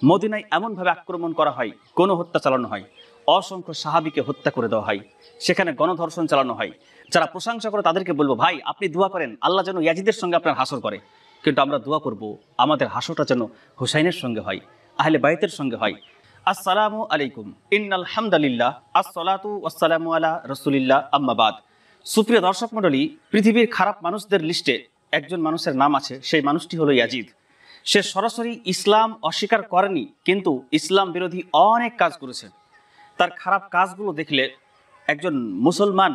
মদিনায় এমনভাবে আক্রমণ করা হয়, গণহত্যা চালানো হয়, অসংখ্য সাহাবীকে হত্যা করে দেওয়া হয়, সেখানে গণধর্ষণ চালানো হয়। যারা প্রশংসা করে তাদেরকে বলবো, ভাই আপনি দোয়া করেন আল্লাহ যেন ইয়াজিদের সঙ্গে আপনার হাসর করে, কিন্তু আমরা দোয়া করব আমাদের হাসরটা যেন হুসাইনের সঙ্গে হয়, আহলে বাইতের সঙ্গে হয়। আসসালামু আলাইকুম, ইন্নাল হামদুলিল্লাহ, আসসালাতু ওয়াসসালামু আলা রাসূলিল্লাহ, আম্মা বাদ। সুপ্রিয় দর্শক মণ্ডলী, পৃথিবীর খারাপ মানুষদের লিস্টে একজন মানুষের নাম আছে, সেই মানুষটি হলো ইয়াজিদ। সে সরাসরি ইসলাম অস্বীকার করেনি, কিন্তু ইসলাম বিরোধী অনেক কাজ করেছে। তার খারাপ কাজগুলো দেখলে একজন মুসলমান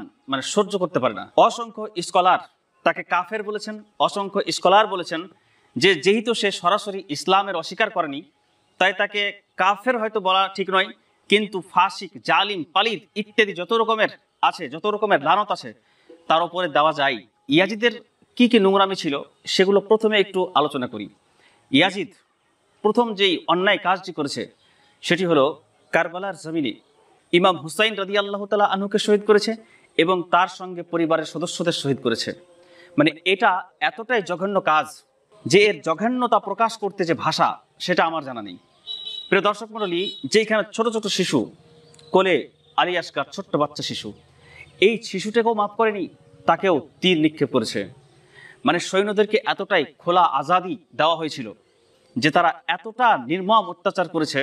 সহ্য করতে পারে না। অসংখ্য স্কলার তাকে কাফের বলেছেন, অসংখ্য স্কলার বলেছেন যে যেহেতু সে সরাসরি ইসলামের অস্বীকার করেনি, তাই তাকে কাফের হয়তো বলা ঠিক নয়, কিন্তু ফাসিক, জালিম, পালিদ ইত্যাদি যত রকমের আছে, যত রকমের লানত আছে, তার উপরে দেওয়া যায়। ইয়াজিদের কি কি নোংরামি ছিল সেগুলো প্রথমে একটু আলোচনা করি। ইয়াজিদ প্রথম যেই অন্যায় কাজটি করেছে সেটি হলো কারবালার জমিনে ইমাম হুসাইন রাদিয়াল্লাহু তাআলা আনহুকে শহীদ করেছে এবং তার সঙ্গে পরিবারের সদস্যদের শহীদ করেছে। এটা এতটাই জঘন্য কাজ যে এর জঘন্যতা প্রকাশ করতে যে ভাষা সেটা আমার জানা নেই। প্রিয় দর্শক মণ্ডলী, যেখানে ছোট ছোট শিশু কোলে আলী আসগার ছোট্ট বাচ্চা শিশু, এই শিশুটাকেও মাফ করেনি, তাকেও তীর নিক্ষেপ করেছে। সৈন্যদেরকে এতটাই খোলা আজাদি দেওয়া হয়েছিল যে তারা এতটা নির্মম অত্যাচার করেছে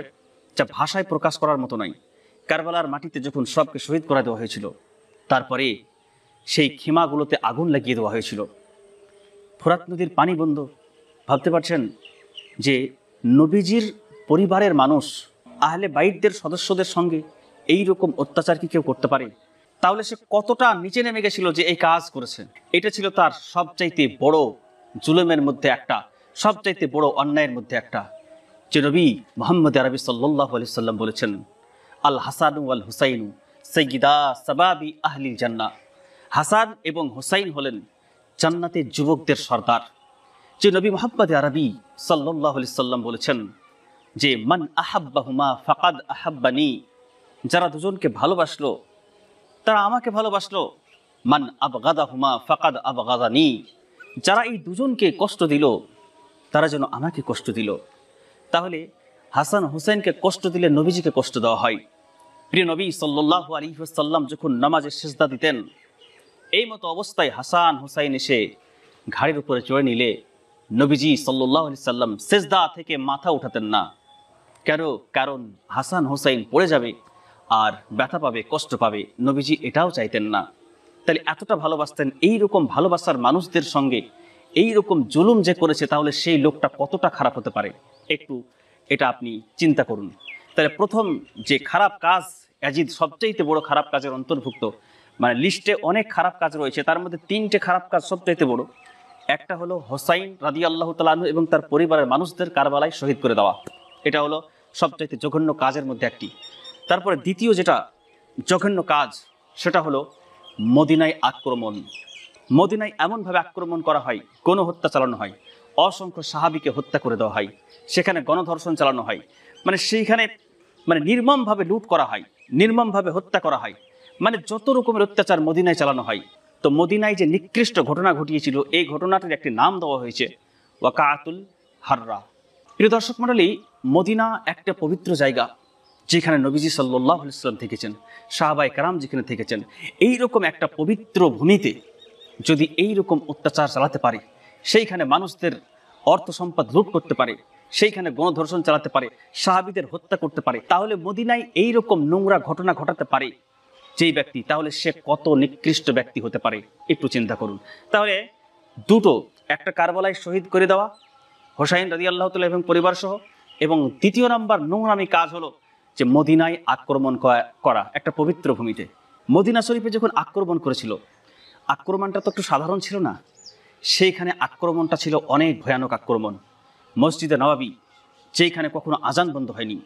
যা ভাষায় প্রকাশ করার মতো নয়। কারবালার মাটিতে যখন সবকে শহীদ করে দেওয়া হয়েছিল, তারপরে সেই খিমাগুলোতে আগুন লাগিয়ে দেওয়া হয়েছিল। ফোরাত নদীর পানি বন্ধ। ভাবতে পারছেন যে নবীজির পরিবারের মানুষ, আহলে বাইতদের সদস্যদের সঙ্গে এই রকম অত্যাচার কি কেউ করতে পারে? তাহলে সে কতটা নিচে নেমে গেছিল যে এই কাজ করেছে। এটা ছিল তার সবচাইতে বড় জুলুমের মধ্যে একটা, সবচাইতে বড় অন্যায়ের মধ্যে একটা। যে নবী মুহাম্মদ আরবি সাল্লাল্লাহু আলাইহি সাল্লাম বলেছেন, আল হাসান ওয়াল হুসাইন সাইয়্যিদা সাবাবি আহলিল জান্নাহ। হাসান এবং হুসাইন হলেন জান্নাতের যুবকদের সর্দার। যে নবী মুহাম্মদ আরবি সাল্লাল্লাহু আলাইহি সাল্লাম বলেছেন যে মান আহাব্বাহুমা ফাকাদ আহাব্বানি, যারা দুজনকে ভালোবাসলো তারা আমাকে ভালোবাসলো। মান আবগাদাহুমা ফাকাদ আবগাদানি, যারা এই দুজনকে কষ্ট দিল তারা যেন আমাকে কষ্ট দিল। তাহলে হাসান হুসাইনকে কষ্ট দিলে নবীজিকে কষ্ট দেওয়া হয়। প্রিয় নবী সাল্লাল্লাহু আলাইহি ওয়াসাল্লাম যখন নামাজে সিজদা দিতেন, এই মতো অবস্থায় হাসান হুসাইন এসে ঘাড়ের উপরে চড়ে নিলে নবীজি সাল্লাল্লাহু আলাইহি সাল্লাম সিজদা থেকে মাথা উঠাতেন না। কেন? কারণ হাসান হুসাইন পড়ে যাবে আর ব্যথা পাবে, কষ্ট পাবে। নবীজি এটাও চাইতেন না। তাহলে এতটা ভালোবাসতেন। এই রকম ভালোবাসার মানুষদের সঙ্গে এই রকম জুলুম যে করেছে, তাহলে সেই লোকটা কতটা খারাপ হতে পারে একটু এটা আপনি চিন্তা করুন। তাহলে প্রথম যে খারাপ কাজ, ইয়াজিদ সবচাইতে বড় খারাপ কাজের অন্তর্ভুক্ত। লিস্টে অনেক খারাপ কাজ রয়েছে, তার মধ্যে 3টে খারাপ কাজ সবচাইতে বড়। একটা হলো হুসাইন রাদিয়াল্লাহু তাআলা আনহু এবং তার পরিবারের মানুষদের কারবালায় শহীদ করে দেওয়া। এটা হলো সবচাইতে জঘন্য কাজের মধ্যে একটি। তারপরে দ্বিতীয় যেটা জঘন্য কাজ সেটা হলো মদিনায় আক্রমণ। মদিনায় এমনভাবে আক্রমণ করা হয়, গণহত্যা চালানো হয়, অসংখ্য সাহাবীকে হত্যা করে দেওয়া হয়, সেখানে গণধর্ষণ চালানো হয়। সেইখানে নির্মমভাবে লুট করা হয়, নির্মমভাবে হত্যা করা হয়। যত রকমের অত্যাচার মদিনায় চালানো হয়। তো মদিনায় যে নিকৃষ্ট ঘটনা ঘটিয়েছিল, এই ঘটনাটির একটি নাম দেওয়া হয়েছে ওয়াকাতুল হাররা। প্রিয় দর্শক মণ্ডলী, মদিনা একটা পবিত্র জায়গা যেখানে নবীজি সাল্লাল্লাহু আলাইহি ওয়াসাল্লাম থেকেছেন, সাহাবায়ে কেরাম যেখানে থেকেছেন। এই রকম একটা পবিত্র ভূমিতে যদি এই রকম অত্যাচার চালাতে পারে, সেইখানে মানুষদের অর্থ সম্পদ লুট করতে পারে, সেইখানে গণধর্ষণ চালাতে পারে, সাহাবীদের হত্যা করতে পারে, তাহলে মদিনায় এই রকম নোংরা ঘটনা ঘটাতে পারে যেই ব্যক্তি, তাহলে সে কত নিকৃষ্ট ব্যক্তি হতে পারে একটু চিন্তা করুন। তাহলে দুটো, একটা কারবালায় শহীদ করে দেওয়া হুসাইন রাদিয়াল্লাহু তাআলা এবং পরিবার সহ, এবং দ্বিতীয় নাম্বার নোংরামি কাজ হলো যে মদিনায় আক্রমণ করা একটা পবিত্র ভূমিতে। মদিনা শরীফে যখন আক্রমণ করেছিল, আক্রমণটা তো একটু সাধারণ ছিল না, সেইখানে আক্রমণটা ছিল অনেক ভয়ানক আক্রমণ। মসজিদে নববী, যেখানে কখনো আজান বন্ধ হয়নি,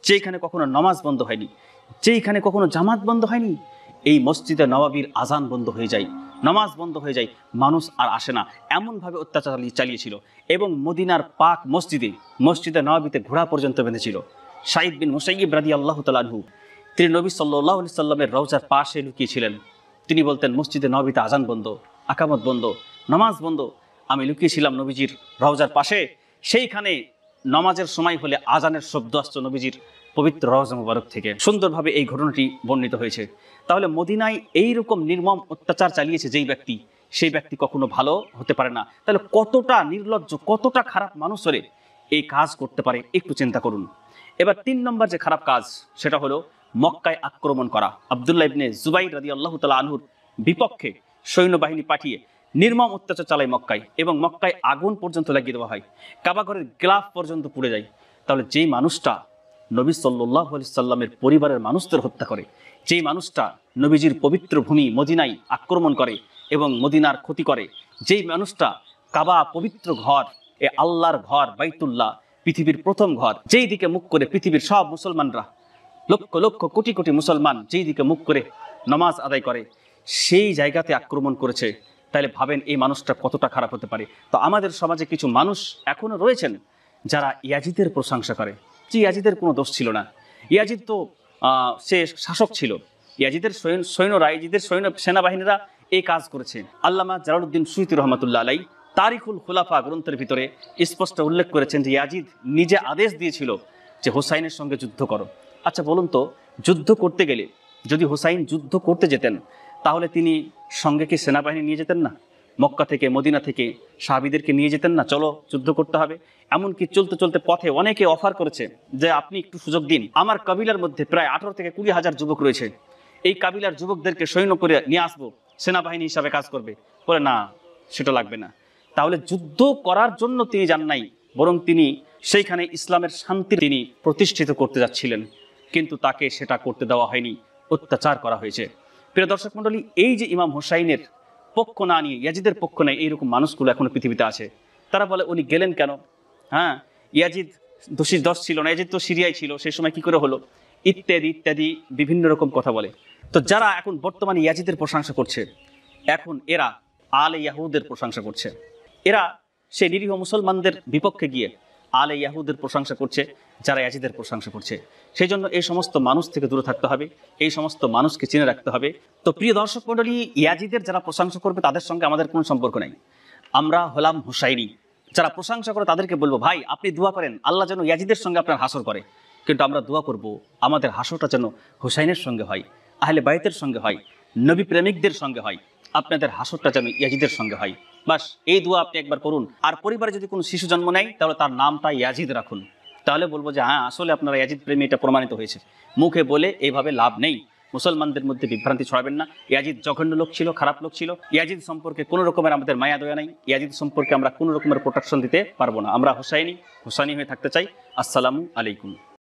যেখানে কখনো নামাজ বন্ধ হয়নি, যেখানে কখনো জামাত বন্ধ হয়নি, এই মসজিদে নববীর আজান বন্ধ হয়ে যায়, নামাজ বন্ধ হয়ে যায়, মানুষ আর আসে না, এমনভাবে অত্যাচার চালিয়েছিল। এবং মদিনার পাক মসজিদে নববীতে ঘোড়া পর্যন্ত বেঁধেছিল। সাঈদ বিন মুসাইয়্যিব রাদিয়াল্লাহু তাআলা আনহু, তিনি নবী সাল্লাল্লাহু আলাইহি সাল্লামের রওজার পাশে লুকিয়েছিলেন। তিনি বলতেন, মসজিদে নববীতে আজান বন্ধ, আকামত বন্ধ, নামাজ বন্ধ, আমি লুকিয়েছিলাম নবীজির রওজার পাশে, সেইখানে নামাজের সময় হলে আজানের শব্দ আসতো নবীজির পবিত্র রওজা মুবারক থেকে। সুন্দরভাবে এই ঘটনাটি বর্ণিত হয়েছে। তাহলে মদিনায় এইরকম নির্মম অত্যাচার চালিয়েছে যেই ব্যক্তি, সেই ব্যক্তি কখনো ভালো হতে পারে না। তাহলে কতটা নির্লজ্জ, কতটা খারাপ মানুষ হলে এই কাজ করতে পারে, একটু চিন্তা করুন। এবার 3 নম্বর যে খারাপ কাজ, সেটা হলো মক্কায় আক্রমণ করা। আব্দুল্লাহ ইবনে জুবাইর রাদিয়াল্লাহু তাআলা আনহুর বিপক্ষে সৈন্যবাহিনী পাঠিয়ে নির্মম অত্যাচার চালায় মক্কায়, এবং মক্কায় আগুন পর্যন্ত লাগিয়ে দেওয়া হয়, কাবা ঘরের গ্লাফ পর্যন্ত পুড়ে যায়। তাহলে যেই মানুষটা নবী সাল্লাল্লাহু আলাইহি সাল্লামের পরিবারের মানুষদের হত্যা করে, যেই মানুষটা নবীজির পবিত্র ভূমি মদিনায় আক্রমণ করে এবং মদিনার ক্ষতি করে, যেই মানুষটা কাবা পবিত্র ঘর, এ আল্লাহর ঘর বাইতুল্লাহ, পৃথিবীর প্রথম ঘর, যেই দিকে মুখ করে পৃথিবীর সব মুসলমানরা, লক্ষ লক্ষ কোটি কোটি মুসলমান যেই দিকে মুখ করে নামাজ আদায় করে, সেই জায়গাতে আক্রমণ করেছে, তাহলে ভাবেন এই মানুষটা কতটা খারাপ হতে পারে। তো আমাদের সমাজে কিছু মানুষ এখনো রয়েছেন যারা ইয়াজিদের প্রশংসা করে, যে ইয়াজিদের কোনো দোষ ছিল না। ইয়াজিদ তো সে শাসক ছিল, ইয়াজিদের সৈন্যরা, ইয়াজিদের সেনাবাহিনীরা এই কাজ করেছে। আল্লামা জালালউদ্দিন সুয়ুতী রহমাতুল্লাহ আলাই তারিখুল খুলাফা গ্রন্থের ভিতরে স্পষ্ট উল্লেখ করেছেন যে ইয়াজিদ নিজে আদেশ দিয়েছিল যে হোসাইনের সঙ্গে যুদ্ধ করো। আচ্ছা বলুন তো, যুদ্ধ করতে গেলে যদি হোসাইন যুদ্ধ করতে যেতেন, তাহলে তিনি সঙ্গে কি সেনাবাহিনী নিয়ে যেতেন না? মক্কা থেকে মদিনা থেকে সাহাবীদেরকে নিয়ে যেতেন না, চলো যুদ্ধ করতে হবে? এমনকি চলতে চলতে পথে অনেকে অফার করেছে যে আপনি একটু সুযোগ দিন, আমার কাবিলার মধ্যে প্রায় 18 থেকে 20 হাজার যুবক রয়েছে, এই কাবিলার যুবকদেরকে সৈন্য করে নিয়ে আসবো, সেনাবাহিনী হিসাবে কাজ করবে। বলে না, সেটা লাগবে না। তাহলে যুদ্ধ করার জন্য তিনি যান নাই, বরং তিনি সেইখানে ইসলামের শান্তি তিনি প্রতিষ্ঠিত করতে যাচ্ছিলেন, কিন্তু তাকে সেটা করতে দেওয়া হয়নি, অত্যাচার করা হয়েছে। প্রিয় দর্শক মণ্ডলী, এই যে ইমাম হোসাইনের পক্ষ না নিয়ে ইয়াজিদের পক্ষ নেই, এইরকম মানুষগুলো এখনো পৃথিবীতে আছে। তারা বলে উনি গেলেন কেন? হ্যাঁ, ইয়াজিদ দোষ ছিল না, ইয়াজিদ তো সিরিয়ায় ছিল, সেই সময় কি করে হলো, ইত্যাদি ইত্যাদি বিভিন্ন রকম কথা বলে। তো যারা এখন বর্তমানে ইয়াজিদের প্রশংসা করছে, এখন এরা আলে ইয়াহুদের প্রশংসা করছে। এরা সেই নিরীহ মুসলমানদের বিপক্ষে গিয়ে আলে ইয়াহুদের প্রশংসা করছে, যারা ইয়াজিদের প্রশংসা করছে। সেই জন্য এই সমস্ত মানুষ থেকে দূরে থাকতে হবে, এই সমস্ত মানুষকে চিনে রাখতে হবে। তো প্রিয় দর্শক মণ্ডলী, ইয়াজিদের যারা প্রশংসা করবে তাদের সঙ্গে আমাদের কোনো সম্পর্ক নেই। আমরা হলাম হুসাইনি। যারা প্রশংসা করে তাদেরকে বলবো, ভাই আপনি দোয়া করেন আল্লাহ যেন ইয়াজিদের সঙ্গে আপনার হাসর করে, কিন্তু আমরা দোয়া করব আমাদের হাসরটা যেন হুসাইনের সঙ্গে হয়, আহলে বাইতের সঙ্গে হয়, নবী প্রেমিকদের সঙ্গে হয়, আপনাদের হাসরটা যেন ইয়াজিদের সঙ্গে হয়। বাস এই দোয়া আপনি একবার করুন। আর পরিবারে যদি কোনো শিশু জন্ম নেয়, তাহলে তার নামটা ইয়াজিদ রাখুন। তাহলে বলবো যে হ্যাঁ, আসলে আপনারা ইয়াজিদ প্রেমী, এটা প্রমাণিত হয়েছে। মুখে বলে এইভাবে লাভ নেই। মুসলমানদের মধ্যে বিভ্রান্তি ছড়াবেন না। ইয়াজিদ জঘন্য লোক ছিল, খারাপ লোক ছিল। ইয়াজিদ সম্পর্কে কোনো রকমের আমাদের মায়া দয়া নাই। ইয়াজিদ সম্পর্কে আমরা কোনো রকমের প্রোটেকশন দিতে পারবো না। আমরা হুসাইনি হয়ে থাকতে চাই। আসসালামু আলাইকুম।